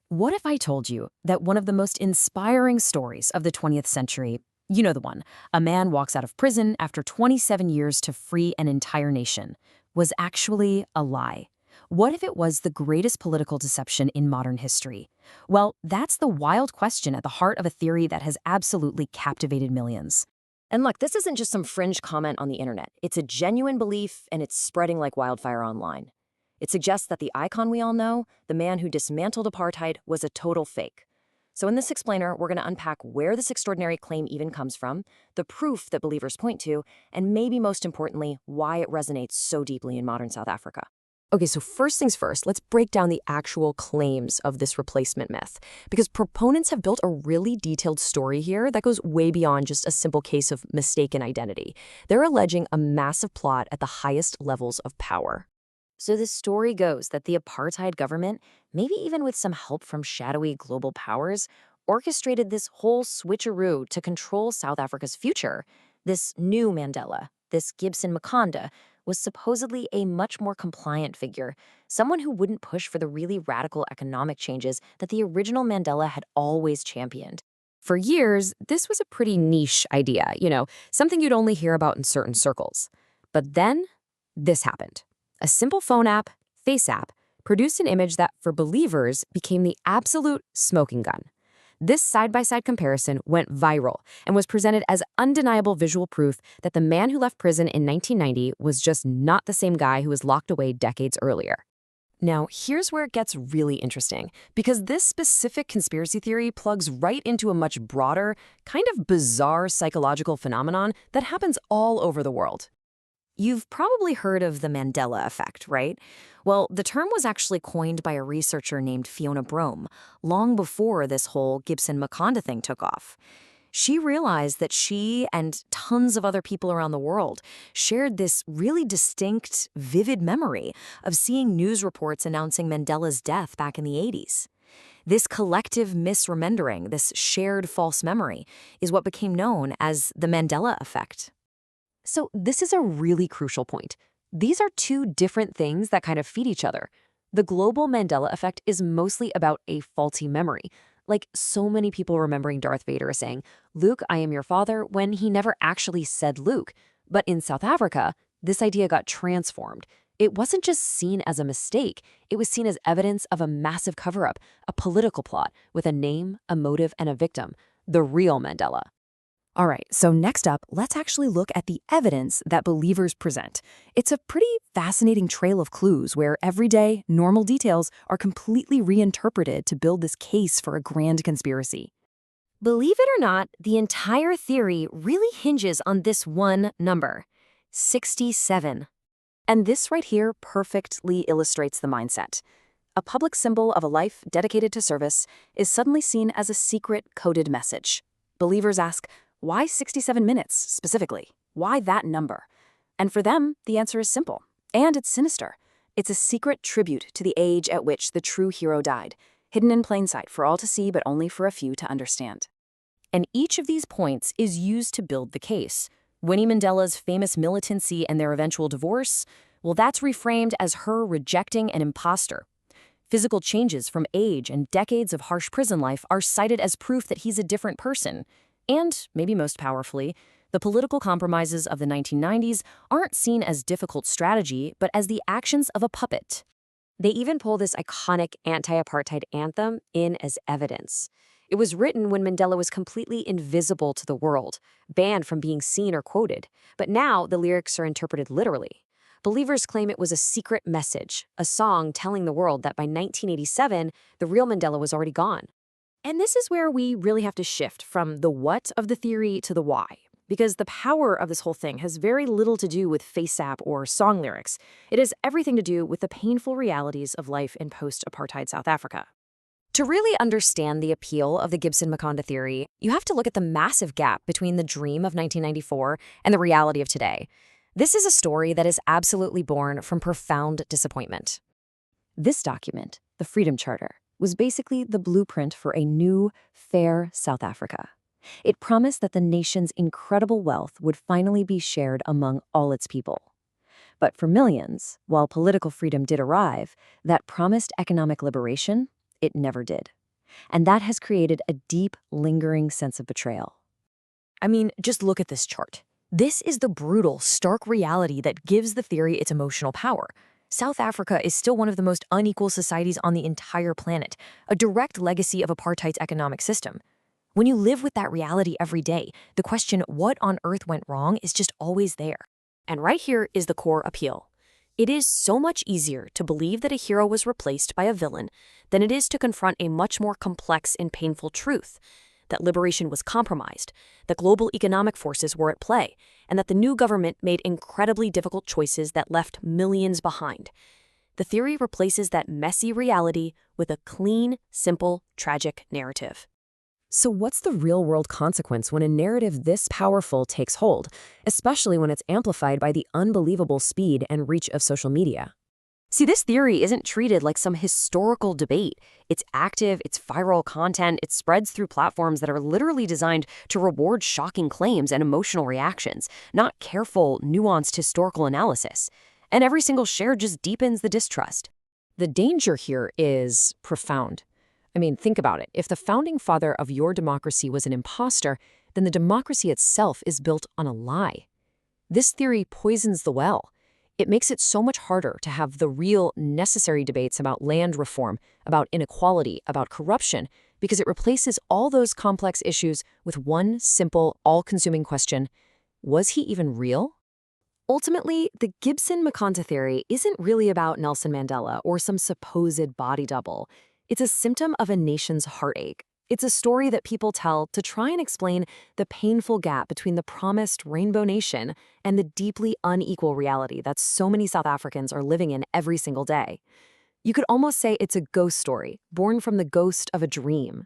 What if I told you that one of the most inspiring stories of the 20th century, you know the one, a man walks out of prison after 27 years to free an entire nation, was actually a lie? What if it was the greatest political deception in modern history? Well, that's the wild question at the heart of a theory that has absolutely captivated millions. And look, this isn't just some fringe comment on the internet. It's a genuine belief, and it's spreading like wildfire online. It suggests that the icon we all know, the man who dismantled apartheid, was a total fake. So in this explainer, we're going to unpack where this extraordinary claim even comes from, the proof that believers point to, and maybe most importantly, why it resonates so deeply in modern South Africa. Okay, so first things first, let's break down the actual claims of this replacement myth, because proponents have built a really detailed story here that goes way beyond just a simple case of mistaken identity. They're alleging a massive plot at the highest levels of power. So the story goes that the apartheid government, maybe even with some help from shadowy global powers, orchestrated this whole switcheroo to control South Africa's future. This new Mandela, this Gibson Makonda, was supposedly a much more compliant figure, someone who wouldn't push for the really radical economic changes that the original Mandela had always championed. For years, this was a pretty niche idea, something you'd only hear about in certain circles. But then, this happened. A simple phone app, Face app, produced an image that, for believers, became the absolute smoking gun. This side-by-side comparison went viral and was presented as undeniable visual proof that the man who left prison in 1990 was just not the same guy who was locked away decades earlier. Now, here's where it gets really interesting, because this specific conspiracy theory plugs right into a much broader, kind of bizarre psychological phenomenon that happens all over the world. You've probably heard of the Mandela effect, right? Well, the term was actually coined by a researcher named Fiona Brome, long before this whole Gibson-Makonda thing took off. She realized that she and tons of other people around the world shared this really distinct, vivid memory of seeing news reports announcing Mandela's death back in the 80s. This collective misremembering, this shared false memory, is what became known as the Mandela effect. So this is a really crucial point. These are two different things that kind of feed each other. The global Mandela effect is mostly about a faulty memory, like so many people remembering Darth Vader saying, "Luke, I am your father," when he never actually said Luke. But in South Africa, this idea got transformed. It wasn't just seen as a mistake, it was seen as evidence of a massive cover-up, a political plot with a name, a motive, and a victim, the real Mandela. All right, so next up, let's actually look at the evidence that believers present. It's a pretty fascinating trail of clues where everyday, normal details are completely reinterpreted to build this case for a grand conspiracy. Believe it or not, the entire theory really hinges on this one number, 67. And this right here perfectly illustrates the mindset. A public symbol of a life dedicated to service is suddenly seen as a secret coded message. Believers ask, why 67 minutes, specifically? Why that number? And for them, the answer is simple. And it's sinister. It's a secret tribute to the age at which the true hero died, hidden in plain sight for all to see but only for a few to understand. And each of these points is used to build the case. Winnie Mandela's famous militancy and their eventual divorce, well, that's reframed as her rejecting an imposter. Physical changes from age and decades of harsh prison life are cited as proof that he's a different person. And, maybe most powerfully, the political compromises of the 1990s aren't seen as difficult strategy, but as the actions of a puppet. They even pull this iconic anti-apartheid anthem in as evidence. It was written when Mandela was completely invisible to the world, banned from being seen or quoted. But now the lyrics are interpreted literally. Believers claim it was a secret message, a song telling the world that by 1987, the real Mandela was already gone. And this is where we really have to shift from the what of the theory to the why, because the power of this whole thing has very little to do with face app or song lyrics. It has everything to do with the painful realities of life in post-apartheid South Africa. To really understand the appeal of the Gibson-Makonda theory, you have to look at the massive gap between the dream of 1994 and the reality of today. This is a story that is absolutely born from profound disappointment. This document, the Freedom Charter, was basically the blueprint for a new, fair South Africa. It promised that the nation's incredible wealth would finally be shared among all its people. But for millions, while political freedom did arrive, that promised economic liberation, It never did. And that has created a deep, lingering sense of betrayal. I mean, just look at this chart. This is the brutal, stark reality that gives the theory its emotional power. South Africa is still one of the most unequal societies on the entire planet, a direct legacy of apartheid's economic system. When you live with that reality every day, the question, what on earth went wrong, is just always there. And right here is the core appeal. It is so much easier to believe that a hero was replaced by a villain than it is to confront a much more complex and painful truth: that liberation was compromised, that global economic forces were at play, and that the new government made incredibly difficult choices that left millions behind. The theory replaces that messy reality with a clean, simple, tragic narrative. So what's the real-world consequence when a narrative this powerful takes hold, especially when it's amplified by the unbelievable speed and reach of social media? See, this theory isn't treated like some historical debate. It's active, it's viral content, it spreads through platforms that are literally designed to reward shocking claims and emotional reactions, not careful, nuanced historical analysis. And every single share just deepens the distrust. The danger here is profound. I mean, think about it. If the founding father of your democracy was an imposter, then the democracy itself is built on a lie. This theory poisons the well. It makes it so much harder to have the real, necessary debates about land reform, about inequality, about corruption, because it replaces all those complex issues with one simple, all-consuming question: was he even real? Ultimately, the Gibson-Makanta theory isn't really about Nelson Mandela or some supposed body double. It's a symptom of a nation's heartache. It's a story that people tell to try and explain the painful gap between the promised rainbow nation and the deeply unequal reality that so many South Africans are living in every single day. You could almost say it's a ghost story, born from the ghost of a dream.